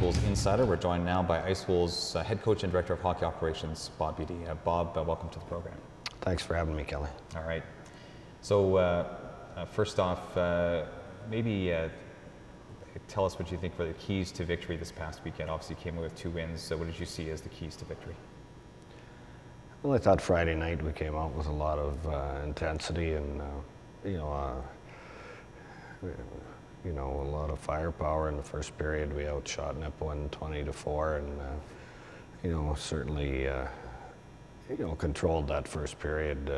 Wolves Insider. We're joined now by Ice Wolves head coach and director of hockey operations, Bob Beatty. Bob, welcome to the program. Thanks for having me, Kelly. All right. So first off, maybe tell us what you think were the keys to victory this past weekend. Obviously, you came away with 2 wins. So what did you see as the keys to victory? Well, I thought Friday night we came out with a lot of intensity and a lot of firepower in the first period. We outshot Nipawin 20-4, and certainly controlled that first period.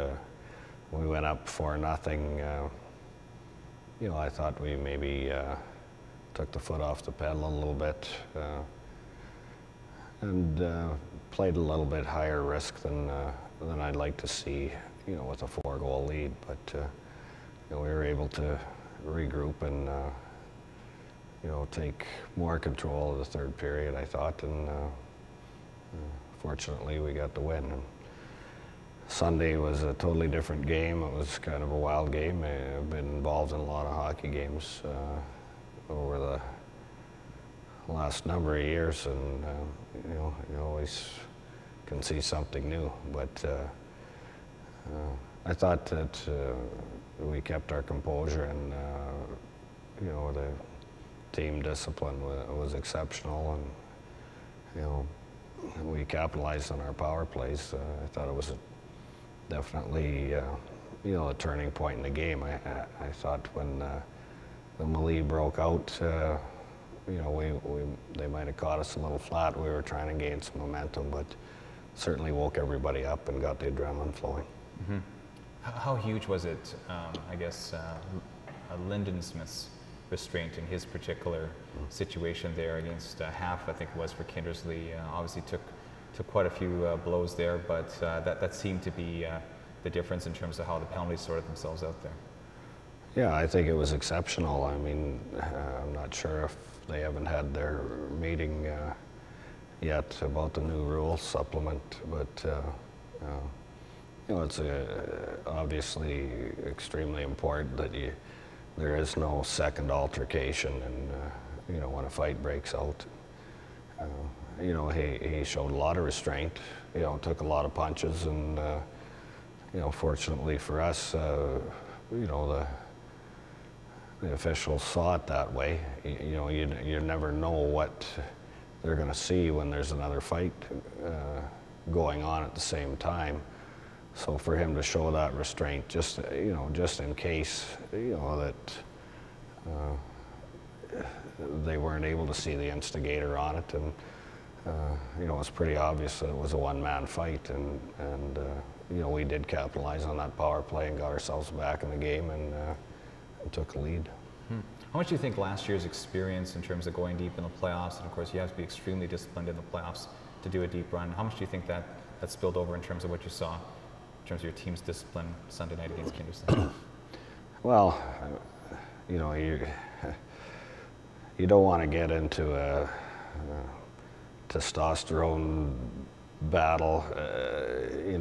We went up 4-0. I thought we maybe took the foot off the pedal a little bit and played a little bit higher risk than I'd like to see, with a 4-goal lead. But we were able to regroup and take more control of the third period, I thought, and fortunately we got the win. And Sunday was a totally different game. It was kind of a wild game. I've been involved in a lot of hockey games over the last number of years, and you always can see something new. But I thought that we kept our composure, and the team discipline was exceptional, and we capitalized on our power plays. I thought it was definitely a turning point in the game. I thought when the melee broke out, they might have caught us a little flat. We were trying to gain some momentum, but certainly woke everybody up and got the adrenaline flowing. Mm-hmm. How huge was it, Lyndon Smith's restraint in his particular situation there against half, I think it was, for Kindersley? Obviously took quite a few blows there, but that seemed to be the difference in terms of how the penalties sorted themselves out there. Yeah, I think it was exceptional. I mean, I'm not sure if they haven't had their meeting yet about the new rules supplement, but it's obviously extremely important that there is no second altercation, and when a fight breaks out. He showed a lot of restraint, took a lot of punches, and fortunately for us, the officials saw it that way. You never know what they're going to see when there's another fight going on at the same time. So for him to show that restraint, just in case, that they weren't able to see the instigator on it, and it's pretty obvious that it was a one-man fight, and we did capitalize on that power play and got ourselves back in the game and took the lead. How much do you think last year's experience in terms of going deep in the playoffs, and of course you have to be extremely disciplined in the playoffs to do a deep run, how much do you think that spilled over in terms of what you saw in terms of your team's discipline Sunday night against Kindersley? Well, you don't want to get into a testosterone battle. It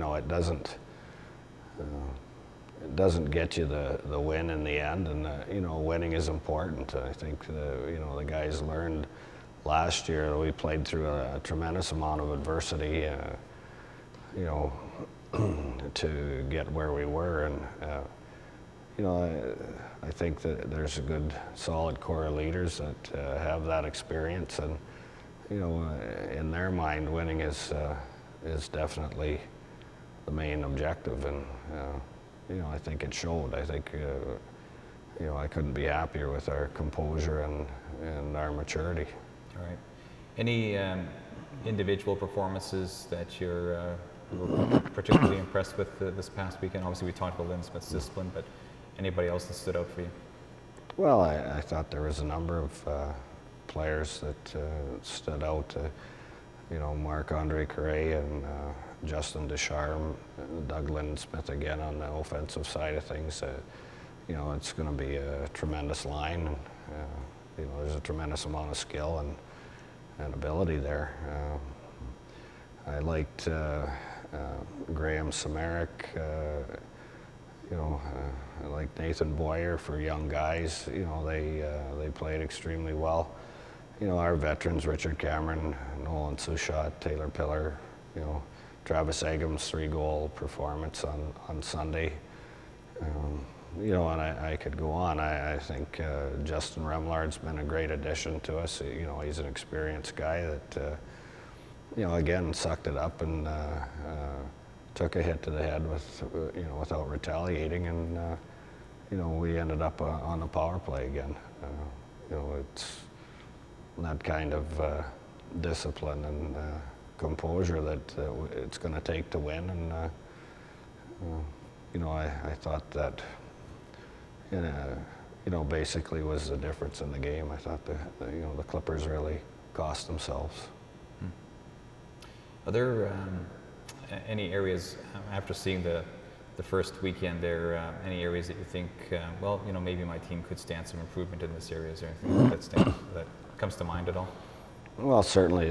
doesn't get you the win in the end, and winning is important. I think the guys learned last year that we played through a tremendous amount of adversity, to get where we were, and I think that there's a good solid core of leaders that have that experience, and in their mind, winning is definitely the main objective, and I think it showed. I think I couldn't be happier with our composure and our maturity. All right. Any individual performances that you're particularly impressed with this past weekend? Obviously, we talked about Lynn Smith's discipline, but anybody else that stood out for you? Well, I thought there was a number of players that stood out. Marc-Andre Carré and Justin Descharmes, Doug Lindensmith again on the offensive side of things. It's going to be a tremendous line. There's a tremendous amount of skill and ability there. I liked Graham Samaric. I like Nathan Boyer for young guys. They played extremely well. you know, our veterans, Richard Cameron, Nolan Sushot, Taylor Pillar, you know, Travis Egam's 3-goal performance on Sunday. You know, and I could go on. I think Justin Remlard's been a great addition to us. You know, he's an experienced guy that, you know, again, sucked it up and took a hit to the head with, you know, without retaliating, and you know, we ended up on the power play again. You know, it's that kind of discipline and composure that it's going to take to win, and you know, I thought that, you know, basically was the difference in the game. I thought you know, the Clippers really cost themselves. Are there any areas, after seeing the first weekend there, any areas that you think, well, you know, maybe my team could stand some improvement in this area? Is there anything that comes to mind at all? Well, certainly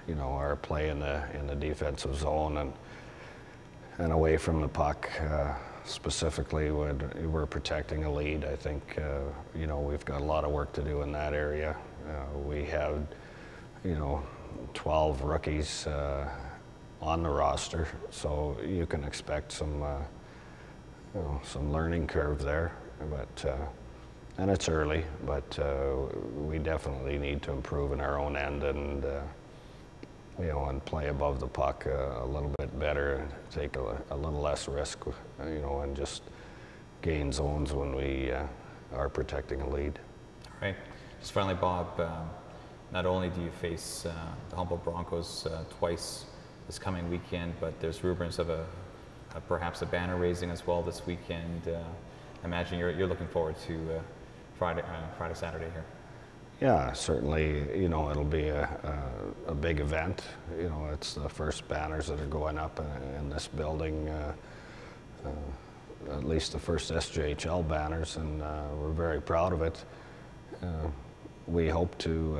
you know, our play in the defensive zone and away from the puck, specifically when we're protecting a lead. I think you know, we've got a lot of work to do in that area. We have, you know, 12 rookies on the roster, so you can expect some you know, some learning curve there, but and it's early, but we definitely need to improve in our own end, and you know, and play above the puck a little bit better, and take a little less risk, you know, and just gain zones when we are protecting a lead. All right. Just finally, Bob, not only do you face the Humboldt Broncos twice this coming weekend, but there's rumors of perhaps a banner raising as well this weekend. I imagine you're looking forward to Friday, Saturday here. Yeah, certainly. You know, it'll be a big event. You know, it's the first banners that are going up in this building, at least the first SJHL banners, and we're very proud of it. We hope to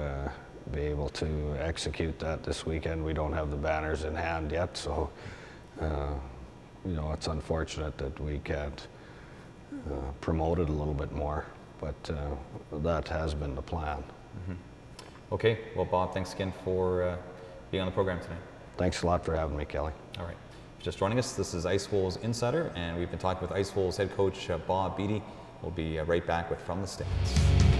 be able to execute that this weekend. We don't have the banners in hand yet, so you know, it's unfortunate that we can't promote it a little bit more, but that has been the plan. Mm-hmm. Okay, well, Bob, thanks again for being on the program today. Thanks a lot for having me, Kelly. All right, just joining us, this is Ice Wolves Insider, and we've been talking with Ice Wolves head coach Bob Beatty. We'll be right back with From the Stands.